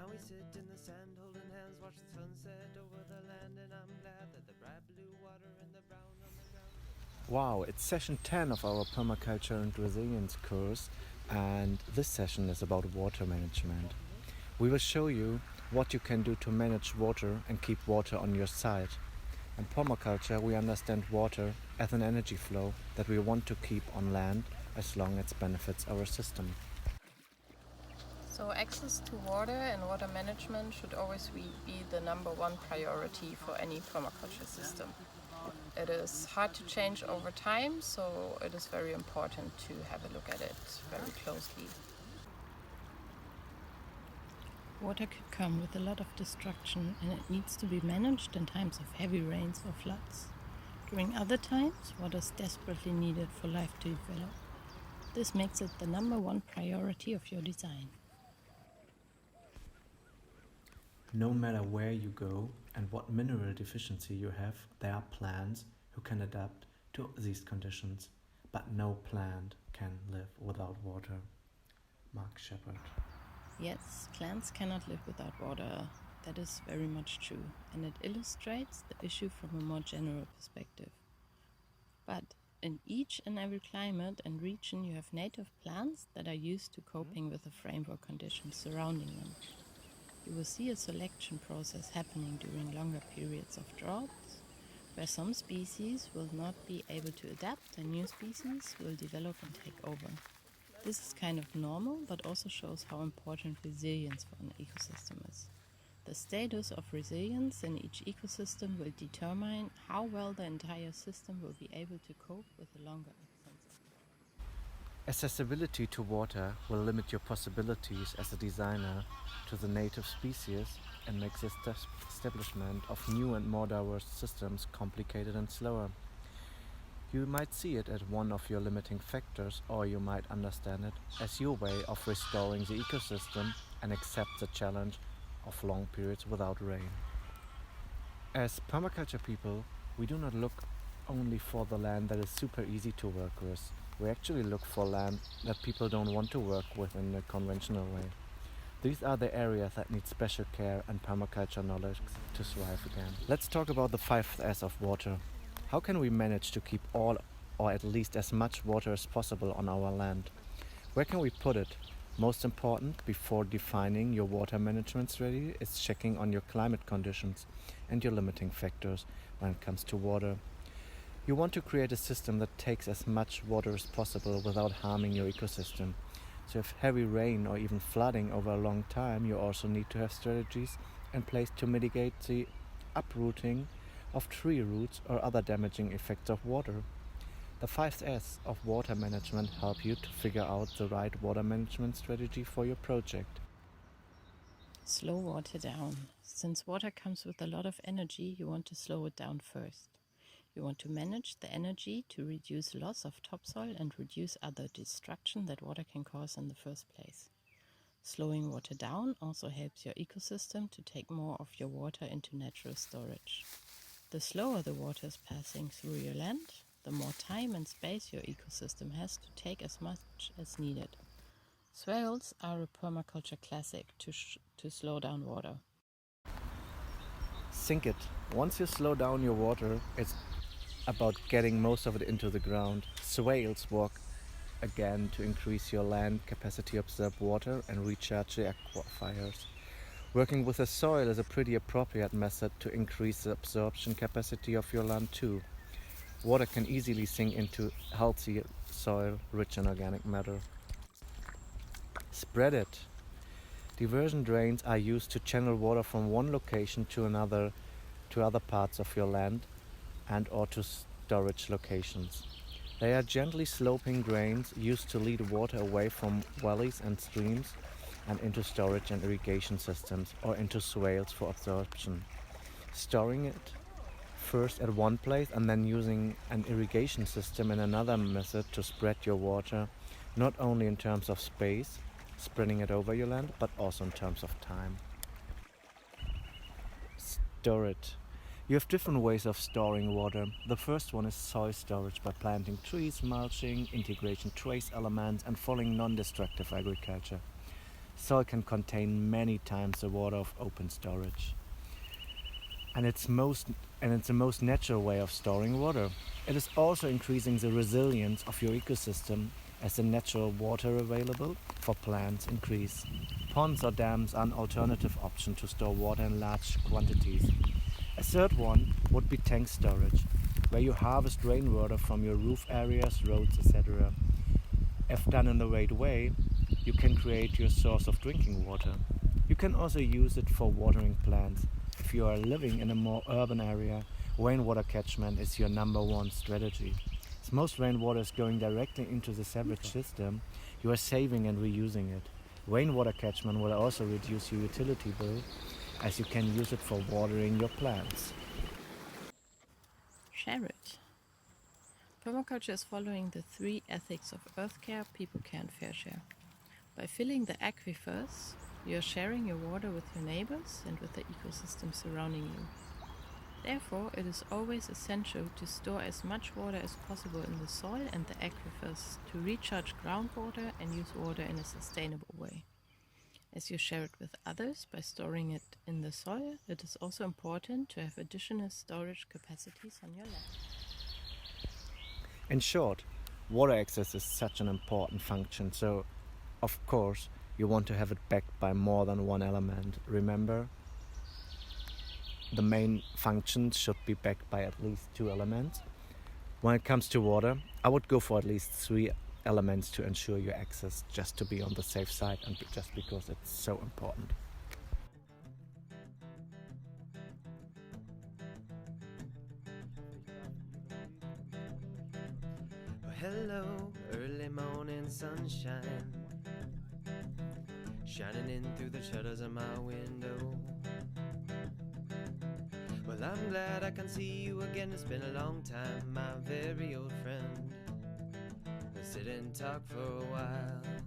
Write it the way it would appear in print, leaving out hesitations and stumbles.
Now we sit in the sand holding hands, watch the sunset over the land, and I'm glad that the bright blue water and the brown on the ground. Wow, it's session 10 of our Permaculture and Resilience course, and this session is about water management. We will show you what you can do to manage water and keep water on your side. In permaculture, we understand water as an energy flow that we want to keep on land as long as it benefits our system. So access to water and water management should always be the number one priority for any permaculture system. It is hard to change over time, so it is very important to have a look at it very closely. Water could come with a lot of destruction, and it needs to be managed in times of heavy rains or floods. During other times, water is desperately needed for life to develop. This makes it the number one priority of your design. No matter where you go and what mineral deficiency you have, there are plants who can adapt to these conditions, but no plant can live without water. Mark Shepard. Yes, plants cannot live without water. That is very much true, and it illustrates the issue from a more general perspective. But in each and every climate and region, you have native plants that are used to coping with the framework conditions surrounding them. You will see a selection process happening during longer periods of droughts, where some species will not be able to adapt and new species will develop and take over. This is kind of normal, but also shows how important resilience for an ecosystem is. The status of resilience in each ecosystem will determine how well the entire system will be able to cope with the longer absence. Accessibility to water will limit your possibilities as a designer to the native species and makes the establishment of new and more diverse systems complicated and slower. You might see it as one of your limiting factors, or you might understand it as your way of restoring the ecosystem and accept the challenge of long periods without rain. As permaculture people, we do not look only for the land that is super easy to work with. We actually look for land that people don't want to work with in a conventional way. These are the areas that need special care and permaculture knowledge to thrive again. Let's talk about the 5S of water. How can we manage to keep all or at least as much water as possible on our land? Where can we put it? Most important, before defining your water management strategy, is checking on your climate conditions and your limiting factors when it comes to water. You want to create a system that takes as much water as possible without harming your ecosystem. So if heavy rain or even flooding over a long time, you also need to have strategies in place to mitigate the uprooting of tree roots or other damaging effects of water. The 5S of water management help you to figure out the right water management strategy for your project. Slow water down. Since water comes with a lot of energy, you want to slow it down first. You want to manage the energy to reduce loss of topsoil and reduce other destruction that water can cause in the first place. Slowing water down also helps your ecosystem to take more of your water into natural storage. The slower the water is passing through your land, the more time and space your ecosystem has to take as much as needed. Swales are a permaculture classic to slow down water. Think it. Once you slow down your water, it's about getting most of it into the ground. Swales work again to increase your land capacity to absorb water and recharge the aquifers. Working with the soil is a pretty appropriate method to increase the absorption capacity of your land too. Water can easily sink into healthy soil rich in organic matter. Spread it. Diversion drains are used to channel water from one location to another to other parts of your land and or to storage locations. They are gently sloping drains used to lead water away from valleys and streams and into storage and irrigation systems or into swales for absorption. Storing it first at one place and then using an irrigation system in another method to spread your water, not only in terms of space, spreading it over your land, but also in terms of time. Store it. You have different ways of storing water. The first one is soil storage by planting trees, mulching, integration trace elements, and following non-destructive agriculture. soil can contain many times the water of open storage. And it's the most natural way of storing water. It is also increasing the resilience of your ecosystem as the natural water available for plants increase. Ponds or dams are an alternative option to store water in large quantities. A third one would be tank storage, where you harvest rainwater from your roof areas, roads, etc. If done in the right way, you can create your source of drinking water. You can also use it for watering plants. If you are living in a more urban area, rainwater catchment is your number one strategy. As most rainwater is going directly into the sewage system, you are saving and reusing it. Rainwater catchment will also reduce your utility bill, as you can use it for watering your plants. Share it. Permaculture is following the 3 ethics of earth care, people care, and fair share. By filling the aquifers, you are sharing your water with your neighbors and with the ecosystem surrounding you. Therefore, it is always essential to store as much water as possible in the soil and the aquifers to recharge groundwater and use water in a sustainable way. As you share it with others by storing it in the soil, it is also important to have additional storage capacities on your land. In short, water access is such an important function, so of course you want to have it backed by more than one element. Remember, the main functions should be backed by at least 2 elements. When it comes to water, I would go for at least 3 elements to ensure your access, just to be on the safe side and just because it's so important. Hello, early morning sunshine, shining in through the shutters of my window. Well, I'm glad I can see you again. It's been a long time, my very old friend. Let's sit and talk for a while.